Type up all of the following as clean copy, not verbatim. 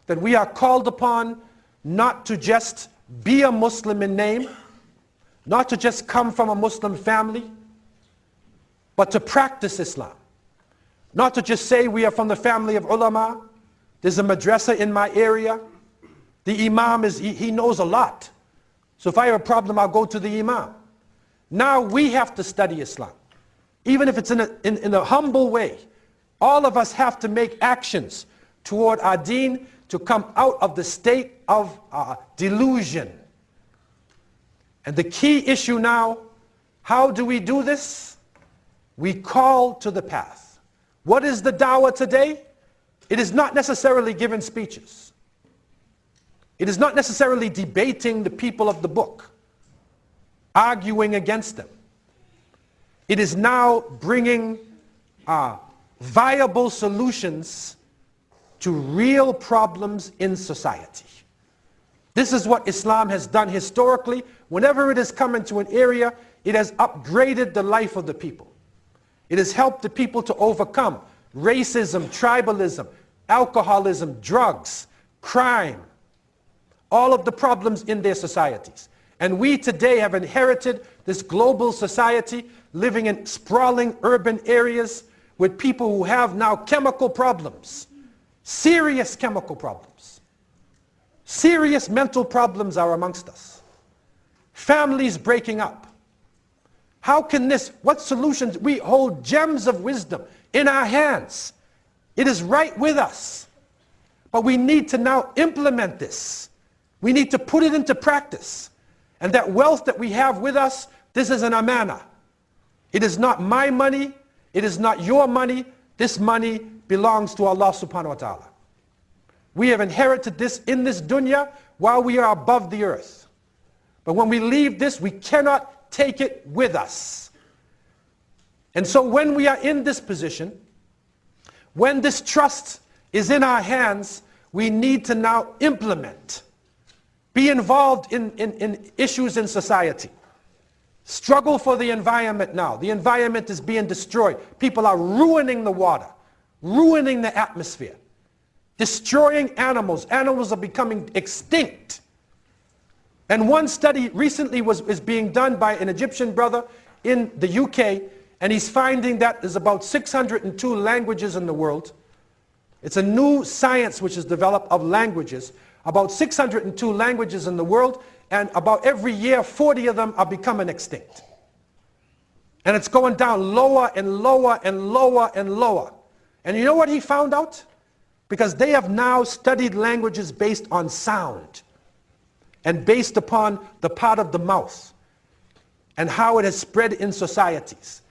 that we are called upon not to just be a Muslim in name, not to just come from a Muslim family, but to practice Islam. Not to just say we are from the family of ulama, there's a madrasa in my area, the imam he knows a lot. So if I have a problem, I'll go to the imam. Now we have to study Islam. Even if it's in a humble way, all of us have to make actions toward our deen to come out of the state of delusion. And the key issue now, how do we do this? We call to the path. What is the da'wah today? It is not necessarily giving speeches. It is not necessarily debating the people of the book, arguing against them. It is now bringing viable solutions to real problems in society. This is what Islam has done historically. Whenever it has come into an area, it has upgraded the life of the people. It has helped the people to overcome racism, tribalism, alcoholism, drugs, crime, all of the problems in their societies. And we today have inherited this global society living in sprawling urban areas with people who have now chemical problems, serious chemical problems. Serious mental problems are amongst us. Families breaking up. How can this, what solutions? We hold gems of wisdom in our hands. It is right with us. But we need to now implement this. We need to put it into practice. And that wealth that we have with us, this is an amana. It is not my money. It is not your money. This money belongs to Allah subhanahu wa ta'ala. We have inherited this in this dunya while we are above the earth. But when we leave this, we cannot take it with us. And so when we are in this position, when this trust is in our hands, we need to now implement. Be involved in issues in society. Struggle for the environment now. The environment is being destroyed. People are ruining the water, ruining the atmosphere, destroying animals. Animals are becoming extinct. And one study recently is being done by an Egyptian brother in the UK, and he's finding that there's about 602 languages in the world. It's a new science which is developed of languages. About 602 languages in the world, and about every year 40 of them are becoming extinct. And it's going down lower and lower and lower and lower. And you know what he found out? Because they have now studied languages based on sound and based upon the part of the mouth and how it has spread in societies.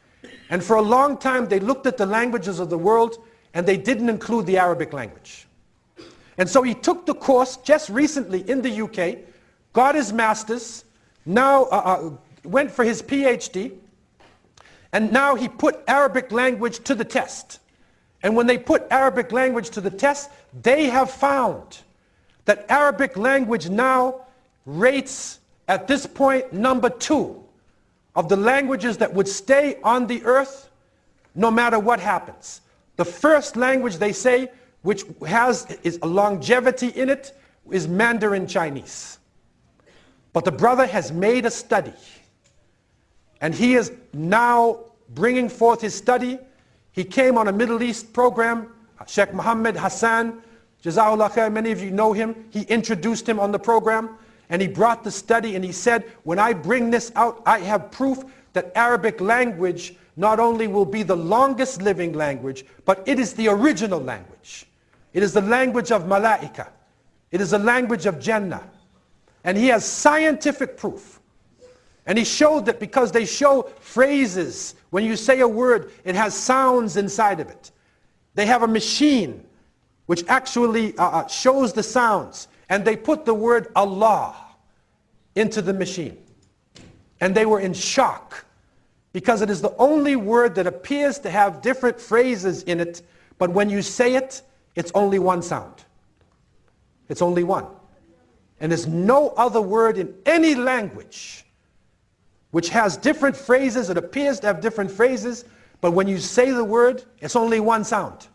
And for a long time they looked at the languages of the world and they didn't include the Arabic language. And so he took the course just recently in the UK, got his master's, now went for his PhD, and now he put Arabic language to the test. And when they put Arabic language to the test, they have found that Arabic language now rates at this point number 2 of the languages that would stay on the earth no matter what happens. The first language they say which is a longevity in it, is Mandarin Chinese. But the brother has made a study, and he is now bringing forth his study. He came on a Middle East program, Sheikh Mohammed Hassan, Jazakallah khair, many of you know him. He introduced him on the program, and he brought the study, and he said, when I bring this out, I have proof that Arabic language not only will be the longest living language, but it is the original language. It is the language of Malaika. It is the language of Jannah. And he has scientific proof. And he showed that because they show phrases, when you say a word, it has sounds inside of it. They have a machine which actually shows the sounds. And they put the word Allah into the machine. And they were in shock, because it is the only word that appears to have different phrases in it, but when you say it, it's only one sound. It's only one. And there's no other word in any language which has different phrases. It appears to have different phrases, but when you say the word, it's only one sound.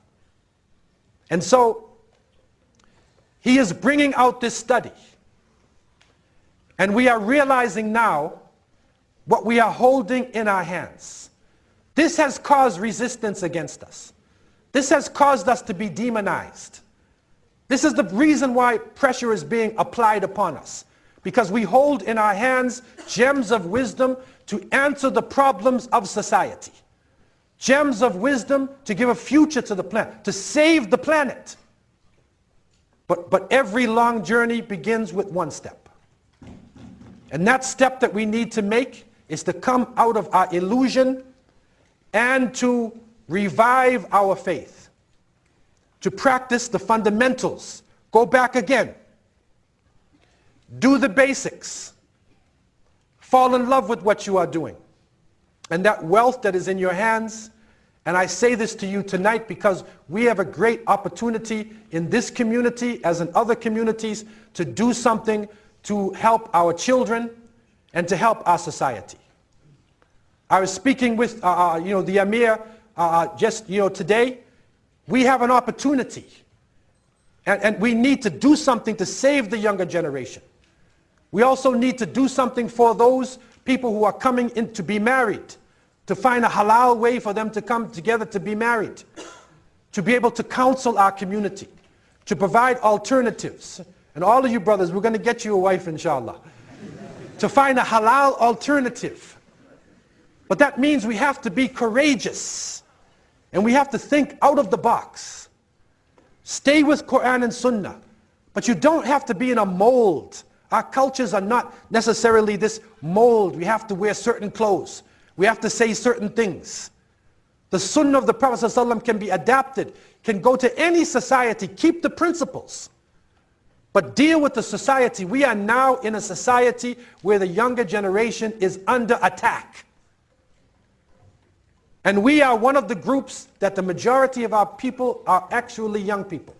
And so He is bringing out this study. And we are realizing now what we are holding in our hands. This has caused resistance against us. This has caused us to be demonized. This is the reason why pressure is being applied upon us. Because we hold in our hands gems of wisdom to answer the problems of society. Gems of wisdom to give a future to the planet, to save the planet. But every long journey begins with one step. And that step that we need to make is to come out of our illusion and to revive our faith. To practice the fundamentals. Go back again. Do the basics. Fall in love with what you are doing. And that wealth that is in your hands, and I say this to you tonight because we have a great opportunity in this community as in other communities to do something to help our children and to help our society. I was speaking with the Amir just today. We have an opportunity and we need to do something to save the younger generation. We also need to do something for those people who are coming in to be married, to find a halal way for them to come together to be married, to be able to counsel our community, to provide alternatives. And all of you brothers, we're going to get you a wife, inshallah. To find a halal alternative. But that means we have to be courageous. And we have to think out of the box. Stay with Quran and Sunnah. But you don't have to be in a mold. Our cultures are not necessarily this mold. We have to wear certain clothes. We have to say certain things. The Sunnah of the Prophet ﷺ can be adapted, can go to any society, keep the principles. But deal with the society. We are now in a society where the younger generation is under attack. And we are one of the groups that the majority of our people are actually young people.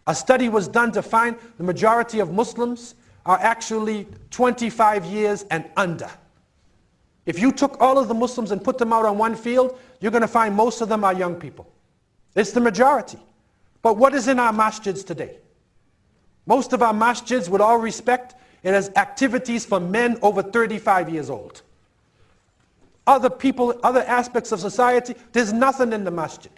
A study was done to find the majority of Muslims are actually 25 years and under. If you took all of the Muslims and put them out on one field, you're going to find most of them are young people. It's the majority. But what is in our masjids today? Most of our masjids, with all respect, it has activities for men over 35 years old. Other people, other aspects of society, there's nothing in the masjid.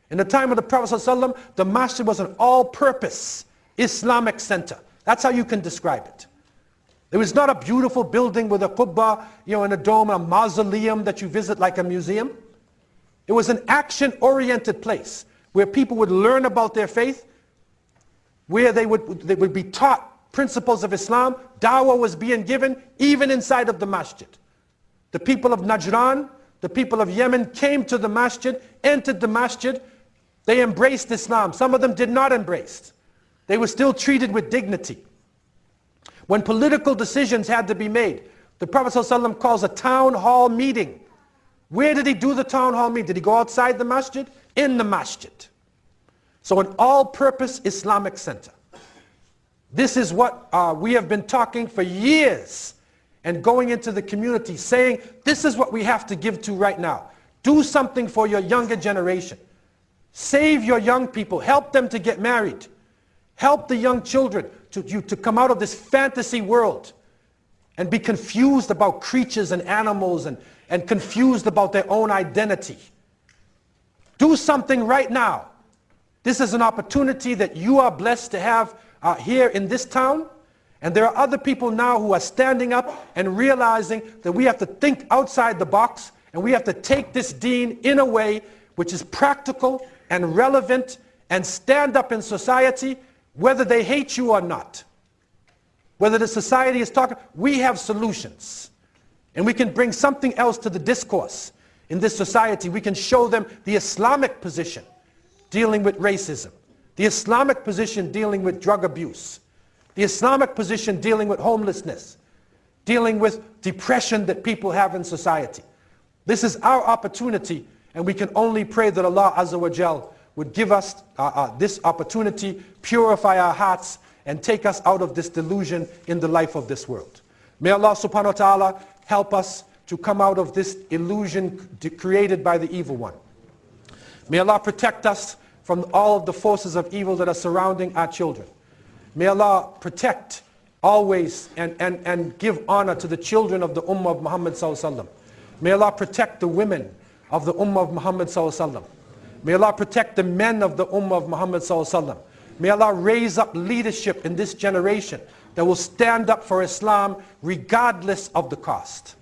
In the time of the Prophet ﷺ, the masjid was an all-purpose Islamic center. That's how you can describe it. It was not a beautiful building with a qubba, and a dome, a mausoleum that you visit like a museum. It was an action-oriented place where people would learn about their faith, where they would be taught principles of Islam. Dawah was being given even inside of the masjid. The people of Najran, the people of Yemen came to the masjid, entered the masjid. They embraced Islam. Some of them did not embrace. They were still treated with dignity. When political decisions had to be made, the Prophet ﷺ calls a town hall meeting. Where did he do the town hall meeting? Did he go outside the masjid? In the masjid. So an all-purpose Islamic center. This is what we have been talking for years and going into the community saying, this is what we have to give to right now. Do something for your younger generation. Save your young people. Help them to get married. Help the young children to come out of this fantasy world and be confused about creatures and animals and confused about their own identity. Do something right now. This is an opportunity that you are blessed to have here in this town. And there are other people now who are standing up and realizing that we have to think outside the box and we have to take this deen in a way which is practical and relevant and stand up in society whether they hate you or not. Whether the society is talking, we have solutions. And we can bring something else to the discourse in this society. We can show them the Islamic position dealing with racism, the Islamic position dealing with drug abuse, the Islamic position dealing with homelessness, dealing with depression that people have in society. This is our opportunity, and we can only pray that Allah Azza wa Jal would give us this opportunity, purify our hearts, and take us out of this delusion in the life of this world. May Allah subhanahu wa ta'ala help us to come out of this illusion created by the evil one. May Allah protect us from all of the forces of evil that are surrounding our children. May Allah protect always and give honor to the children of the Ummah of Muhammad sallallahu alaihi wasallam. May Allah protect the women of the Ummah of Muhammad sallallahu alaihi wasallam. May Allah protect the men of the Ummah of Muhammad sallallahu alaihi wasallam. May Allah raise up leadership in this generation that will stand up for Islam regardless of the cost.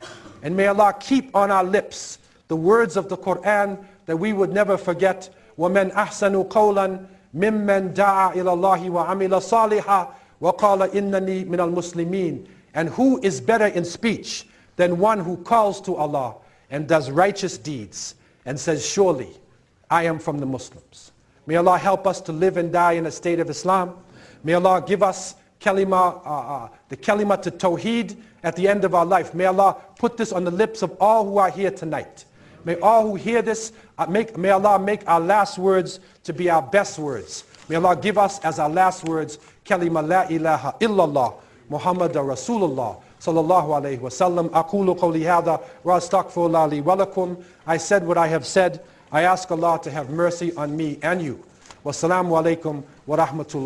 And may Allah keep on our lips the words of the Quran that we would never forget. وَمَنْ أَحْسَنُ قَوْلًا مِمَّنْ دَعَى إِلَى اللَّهِ وَعَمِلَ صَالِحًا وَقَالَ إِنَّنِي مِنَ الْمُسْلِمِينَ. And who is better in speech than one who calls to Allah and does righteous deeds and says, surely I am from the Muslims. May Allah help us to live and die in a state of Islam. May Allah give us the kalima to Tawheed at the end of our life. May Allah put this on the lips of all who are here tonight. May all who hear this, may Allah make our last words to be our best words. May Allah give us as our last words, kalima la ilaha illallah, Muhammadur Rasulullah, sallallahu alayhi wa sallam. Aqulu qawli hadha wa astaghfirullah li wa lakum. I said what I have said. I ask Allah to have mercy on me and you. Wassalamu alaikum wa rahmatullah.